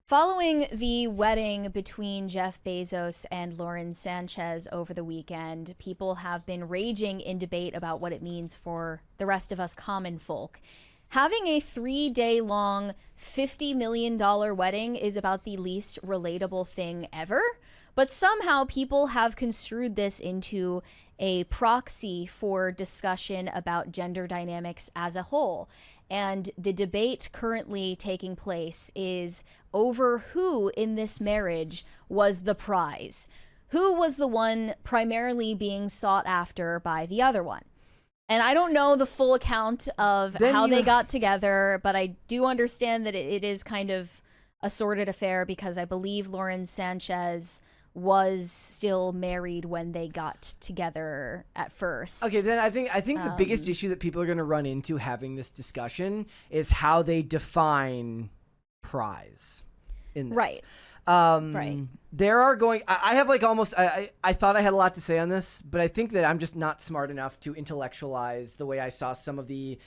Following the wedding between Jeff Bezos and Lauren Sanchez over the weekend, people have been raging in debate about what it means for the rest of us common folk. Having a 3-day-long $50 million wedding is about the least relatable thing ever, but somehow people have construed this into a proxy for discussion about gender dynamics as a whole. And the debate currently taking place is over who in this marriage was the prize. Who was the one primarily being sought after by the other one? And I don't know the full account of how they got together, but I do understand that it is kind of a sordid affair because I believe Lauren Sanchez was still married when they got together at first. Okay, then I think the biggest issue that people are going to run into having this discussion is how they define prize in this. Right. Right. There are going. I have like almost. I thought I had a lot to say on this, but I think that I'm just not smart enough to intellectualize the way I saw some of the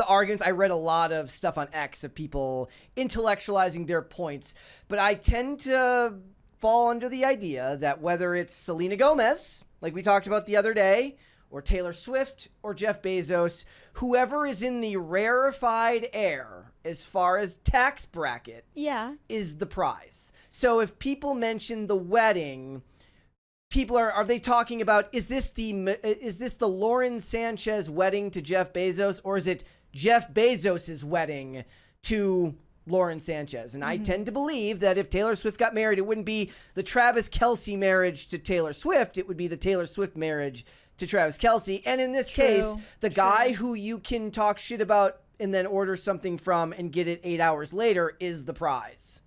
arguments. I read a lot of stuff on X of people intellectualizing their points, but I tend to fall under the idea that whether it's Selena Gomez, like we talked about the other day, or Taylor Swift, or Jeff Bezos, whoever is in the rarefied air as far as tax bracket is the prize. So if people mention the wedding, people are they talking about, is this the Lauren Sanchez wedding to Jeff Bezos, or is it Jeff Bezos's wedding to Lauren Sanchez? And I tend to believe that if Taylor Swift got married, it wouldn't be the Travis Kelce marriage to Taylor Swift. It would be the Taylor Swift marriage to Travis Kelce. And in this case, the guy who you can talk shit about and then order something from and get it 8 hours later is the prize.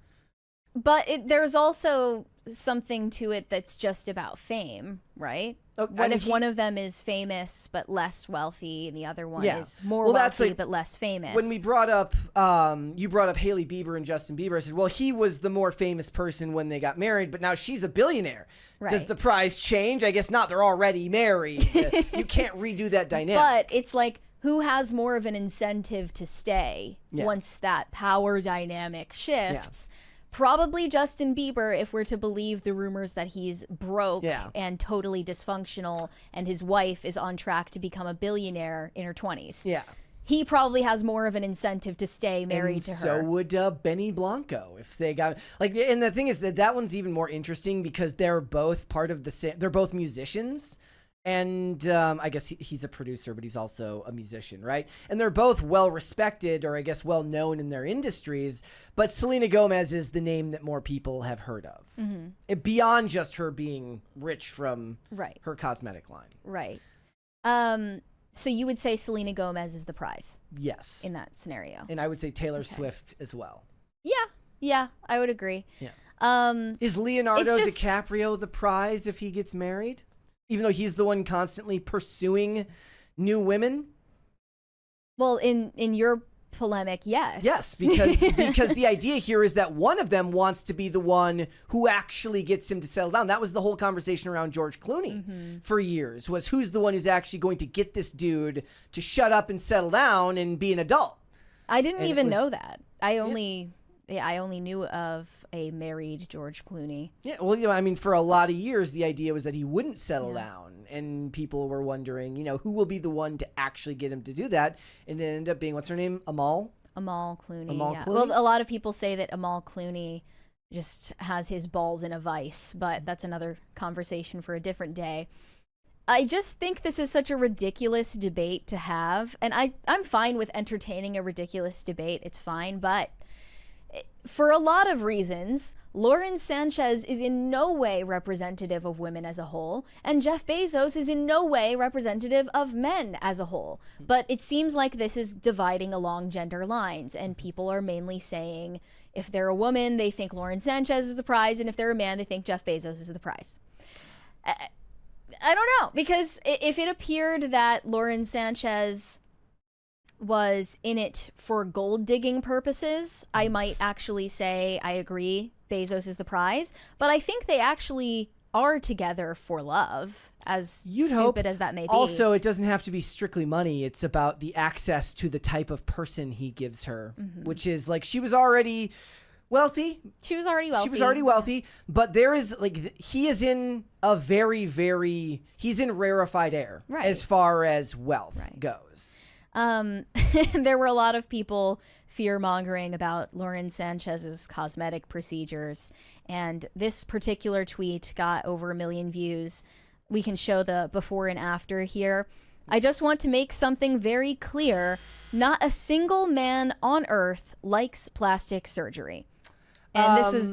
But there's also something to it that's just about fame, right? What if one of them is famous but less wealthy and the other one is more wealthy but less famous? When we brought up, you brought up Hailey Bieber and Justin Bieber, I said, well, he was the more famous person when they got married, but now she's a billionaire. Right. Does the prize change? I guess not. They're already married. You can't redo that dynamic. But it's like, who has more of an incentive to stay once that power dynamic shifts? Yeah. Probably Justin Bieber, if we're to believe the rumors that he's broke and totally dysfunctional and his wife is on track to become a billionaire in her 20s. Yeah. He probably has more of an incentive to stay married to her. So would Benny Blanco if they got like. And the thing is that one's even more interesting because they're both part of the same. They're both musicians. And I guess he's a producer, but he's also a musician, right? And they're both well-respected, or I guess well-known in their industries. But Selena Gomez is the name that more people have heard of. Beyond just her being rich from her cosmetic line. Right. So you would say Selena Gomez is the prize? Yes. In that scenario. And I would say Taylor Swift as well. Yeah, I would agree. Yeah. Is Leonardo DiCaprio the prize if he gets married? Even though he's the one constantly pursuing new women? Well, in your polemic, yes. Yes, because the idea here is that one of them wants to be the one who actually gets him to settle down. That was the whole conversation around George Clooney for years, was who's the one who's actually going to get this dude to shut up and settle down and be an adult. I didn't even know that. I only knew of a married George Clooney. Yeah, well, I mean, for a lot of years, the idea was that he wouldn't settle down, and people were wondering, who will be the one to actually get him to do that, and it ended up being, what's her name, Amal Clooney. Clooney? Well, a lot of people say that Amal Clooney just has his balls in a vice, but that's another conversation for a different day. I just think this is such a ridiculous debate to have, and I'm fine with entertaining a ridiculous debate. It's fine, but for a lot of reasons, Lauren Sanchez is in no way representative of women as a whole, and Jeff Bezos is in no way representative of men as a whole. But it seems like this is dividing along gender lines, and people are mainly saying if they're a woman, they think Lauren Sanchez is the prize, and if they're a man, they think Jeff Bezos is the prize. I don't know, because if it appeared that Lauren Sanchez was in it for gold digging purposes, I might actually say I agree Bezos is the prize, but I think they actually are together for love, as stupid as that may be. Also, it doesn't have to be strictly money. It's about the access to the type of person he gives her, which is like, she was already wealthy. She was already wealthy. She was already wealthy, but there is like he is in a he's in rarefied air as far as wealth goes. There were a lot of people fear-mongering about Lauren Sanchez's cosmetic procedures, and this particular tweet got over 1 million views. We can show the before and after here. I just want to make something very clear. Not a single man on earth likes plastic surgery. And this is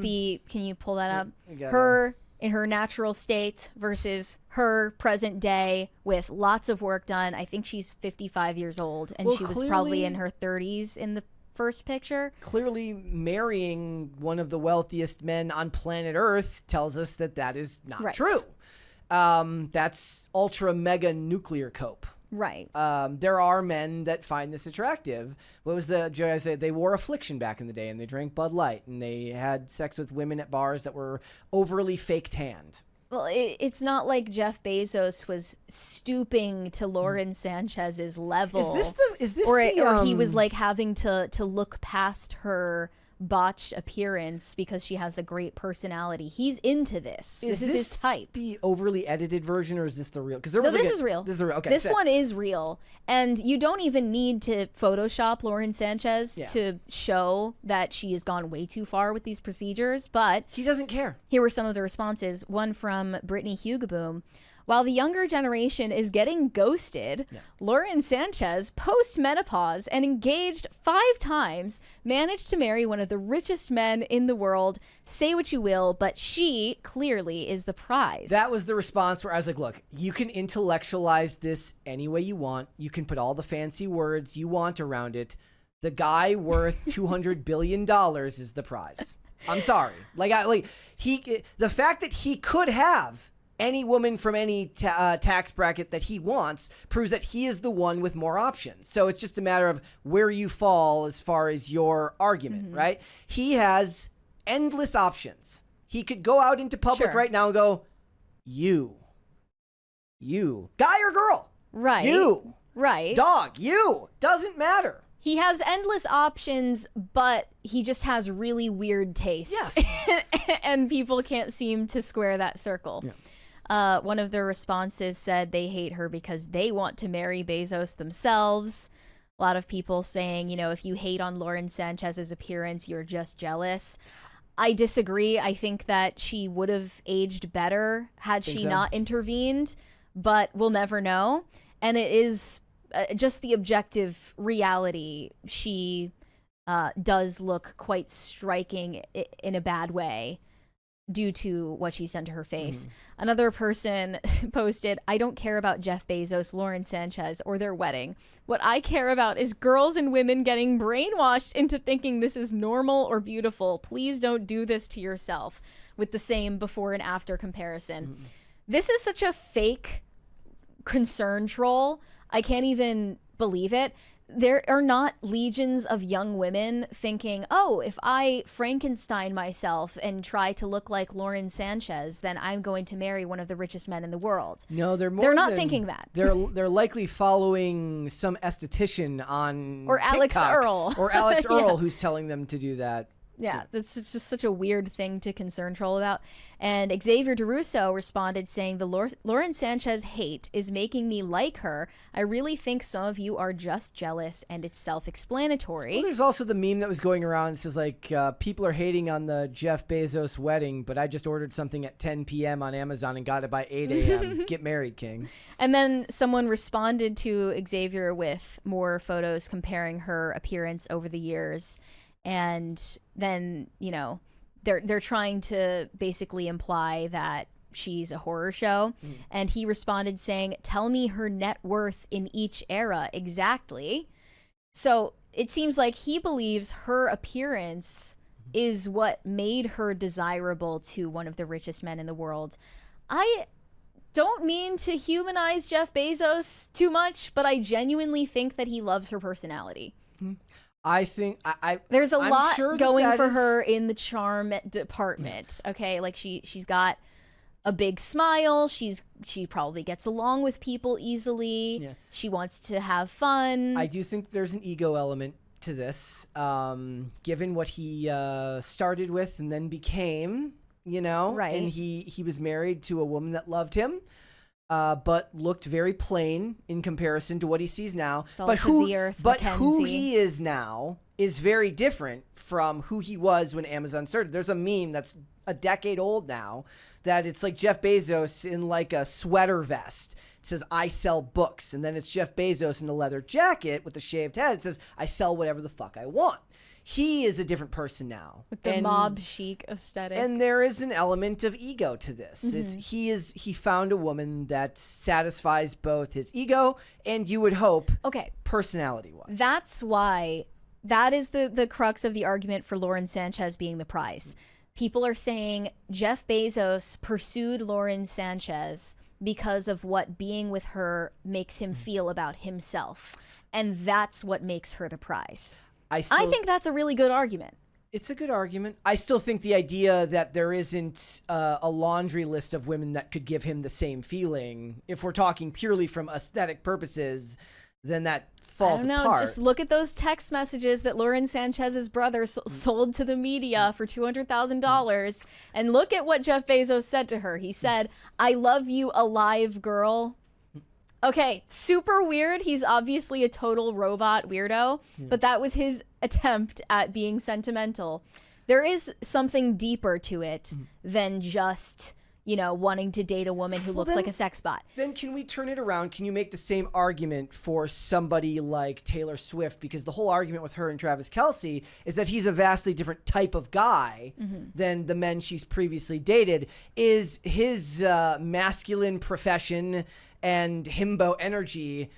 can you pull that up? Her in her natural state versus her present day with lots of work done. I think she's 55 years old, and she was probably in her 30s in the first picture. Clearly marrying one of the wealthiest men on planet Earth tells us that is not true. That's ultra mega nuclear cope. Right. There are men that find this attractive. What was the joke I said? They wore affliction back in the day, and they drank Bud Light, and they had sex with women at bars that were overly fake tanned. Well, it's not like Jeff Bezos was stooping to Lauren Sanchez's level. Or he was like having to look past her botched appearance because she has a great personality. He's into this. This is his type. The overly edited version, or is this the real? Because this is real. This is real. Okay, this one is real, and you don't even need to Photoshop Lauren Sanchez to show that she has gone way too far with these procedures. But he doesn't care. Here were some of the responses. One from Brittany Hugaboom. While the younger generation is getting ghosted, Lauren Sanchez, post-menopause and engaged 5 times, managed to marry one of the richest men in the world. Say what you will, but she clearly is the prize. That was the response where I was like, look, you can intellectualize this any way you want. You can put all the fancy words you want around it. The guy worth $200 billion is the prize. I'm sorry. The fact that he could have any woman from any tax bracket that he wants proves that he is the one with more options. So it's just a matter of where you fall as far as your argument, right? He has endless options. He could go out into public right now and go, you, guy or girl, right? You, right? Dog, you, doesn't matter. He has endless options, but he just has really weird taste. Yes. And people can't seem to square that circle. Yeah. One of their responses said they hate her because they want to marry Bezos themselves. A lot of people saying, if you hate on Lauren Sanchez's appearance, you're just jealous. I disagree. I think that she would have aged better had she not intervened, but we'll never know. And it is just the objective reality. She does look quite striking in a bad way due to what she's done to her face. Another person posted, I don't care about Jeff Bezos, Lauren Sanchez, or their wedding. What I care about is girls and women getting brainwashed into thinking this is normal or beautiful. Please don't do this to yourself, with the same before and after comparison. This is such a fake concern troll. I can't even believe it. There are not legions of young women thinking, oh, if I Frankenstein myself and try to look like Lauren Sanchez, then I'm going to marry one of the richest men in the world. No, they're not thinking that. They're likely following some esthetician on or TikTok, Alex Earl. Or Alex Earl who's telling them to do that. Yeah, that's just such a weird thing to concern troll about. And Xavier DeRusso responded saying, the Lauren Sanchez hate is making me like her. I really think some of you are just jealous, and it's self-explanatory. Well, there's also the meme that was going around. It says, people are hating on the Jeff Bezos wedding, but I just ordered something at 10 p.m. on Amazon and got it by 8 a.m. Get married, king. And then someone responded to Xavier with more photos comparing her appearance over the years. And then, they're trying to basically imply that she's a horror show. And he responded saying, tell me her net worth in each era exactly. So it seems like he believes her appearance is what made her desirable to one of the richest men in the world. I don't mean to humanize Jeff Bezos too much, but I genuinely think that he loves her personality. I think there's a lot sure going for her in the charm department. Okay, like she's got a big smile. She probably gets along with people easily. She wants to have fun. I do think there's an ego element to this, given what he started with and then became, Right. And he was married to a woman that loved him, but looked very plain in comparison to what he sees now. Salt of the earth, but who Mackenzie. he is now is very different from who he was when Amazon started. There's a meme that's a decade old now that it's like Jeff Bezos in like a sweater vest. It says, I sell books. And then it's Jeff Bezos in a leather jacket with a shaved head. It says, I sell whatever the fuck I want. He is a different person now. With the mob chic aesthetic. And there is an element of ego to this. He found a woman that satisfies both his ego and, you would hope, personality-wise. That's why that is the crux of the argument for Lauren Sanchez being the prize. People are saying Jeff Bezos pursued Lauren Sanchez because of what being with her makes him feel about himself. And that's what makes her the prize. I think that's a really good argument. It's a good argument. I still think the idea that there isn't a laundry list of women that could give him the same feeling, if we're talking purely from aesthetic purposes, then that falls apart. Just look at those text messages that Lauren Sanchez's brother sold to the media for $200,000, and look at what Jeff Bezos said to her. He said, "I love you, alive girl." Okay, super weird. He's obviously a total robot weirdo, but that was his attempt at being sentimental. There is something deeper to it than just, wanting to date a woman who looks like a sex bot. Then can we turn it around? Can you make the same argument for somebody like Taylor Swift? Because the whole argument with her and Travis Kelce is that he's a vastly different type of guy than the men she's previously dated. Is his masculine profession and himbo energy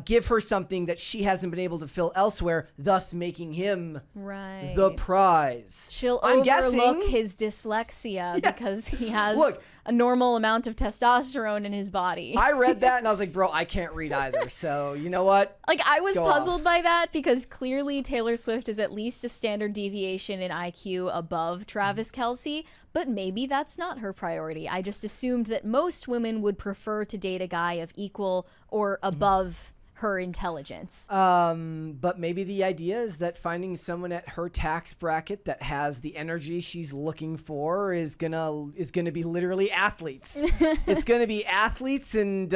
give her something that she hasn't been able to fill elsewhere, thus making him the prize? She'll I'm overlook guessing his dyslexia because he has a normal amount of testosterone in his body. I read that and I was like, bro, I can't read either. So you know what? I was puzzled by that because clearly Taylor Swift is at least a standard deviation in IQ above Travis Kelce, but maybe that's not her priority. I just assumed that most women would prefer to date a guy of equal or above her intelligence. But maybe the idea is that finding someone at her tax bracket that has the energy she's looking for is gonna be literally athletes. It's gonna be athletes and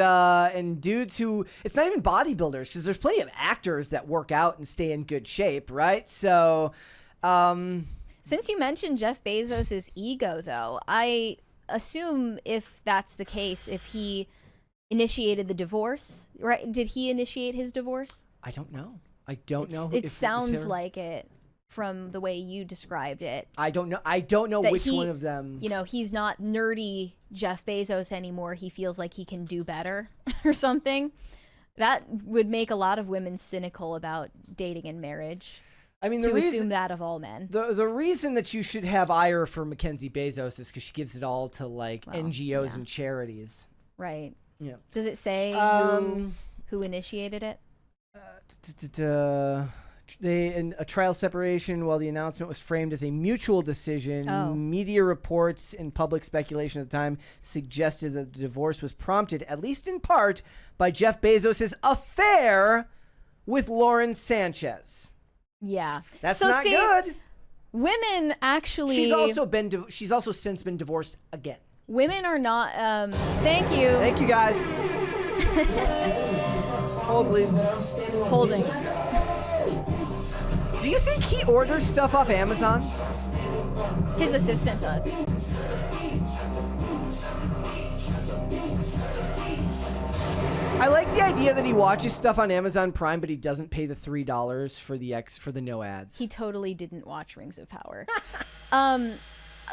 dudes who, it's not even bodybuilders, because there's plenty of actors that work out and stay in good shape, right? So since you mentioned Jeff Bezos' ego, though, I assume if that's the case, if he initiated the divorce, right? Did he initiate his divorce? I don't know. I don't know. It sounds like it from the way you described it. I don't know which one of them. He's not nerdy Jeff Bezos anymore. He feels like he can do better or something. That would make a lot of women cynical about dating and marriage. I mean, assume that of all men. The reason that you should have ire for Mackenzie Bezos is because she gives it all to NGOs and charities. Right. Yeah. Does it say who initiated it? In a trial separation, while the announcement was framed as a mutual decision, media reports and public speculation at the time suggested that the divorce was prompted, at least in part, by Jeff Bezos' affair with Lauren Sanchez. Yeah. That's not good. Women actually... She's also since been divorced again. Women are not... thank you. Thank you, guys. Hold, please. Holding. Do you think he orders stuff off Amazon? His assistant does. I like the idea that he watches stuff on Amazon Prime, but he doesn't pay the $3 for the no ads. He totally didn't watch Rings of Power.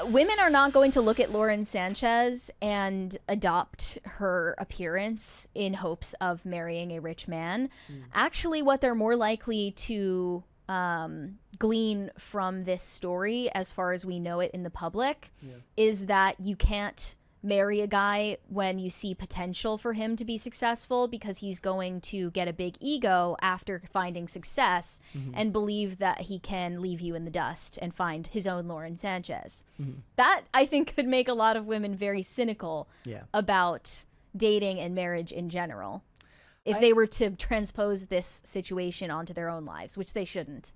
Women are not going to look at Lauren Sanchez and adopt her appearance in hopes of marrying a rich man. Actually, what they're more likely to glean from this story, as far as we know it in the public, is that you can't marry a guy when you see potential for him to be successful, because he's going to get a big ego after finding success and believe that he can leave you in the dust and find his own Lauren Sanchez. That, I think, could make a lot of women very cynical about dating and marriage in general. if they were to transpose this situation onto their own lives, which they shouldn't.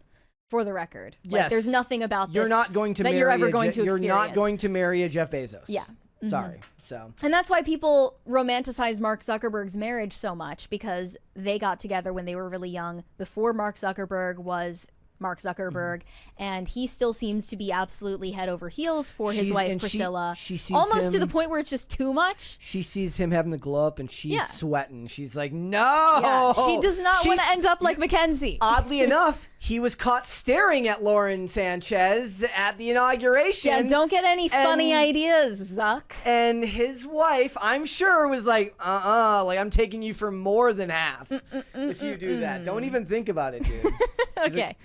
For the record, like, yes, there's nothing about this you're not going to that marry you're ever going to You're experience. not going to marry a Jeff Bezos. Yeah. Mm-hmm. Sorry. So. And that's why people romanticize Mark Zuckerberg's marriage so much, because they got together when they were really young, before Mark Zuckerberg was Mark Zuckerberg, and he still seems to be absolutely head over heels for his wife Priscilla. She sees almost him, to the point where it's just too much. She sees him having the glow up, and she's sweating. She's like, no. Yeah, she does not want to end up like Mackenzie. Oddly enough, he was caught staring at Lauren Sanchez at the inauguration. Yeah, don't get any funny ideas, Zuck. And his wife, I'm sure, was like, like, I'm taking you for more than half if you do that. Don't even think about it, dude. Okay.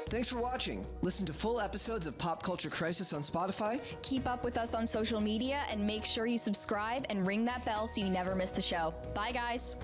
Thanks for watching. Listen to full episodes of Pop Culture Crisis on Spotify. Keep up with us on social media and make sure you subscribe and ring that bell so you never miss the show. Bye, guys.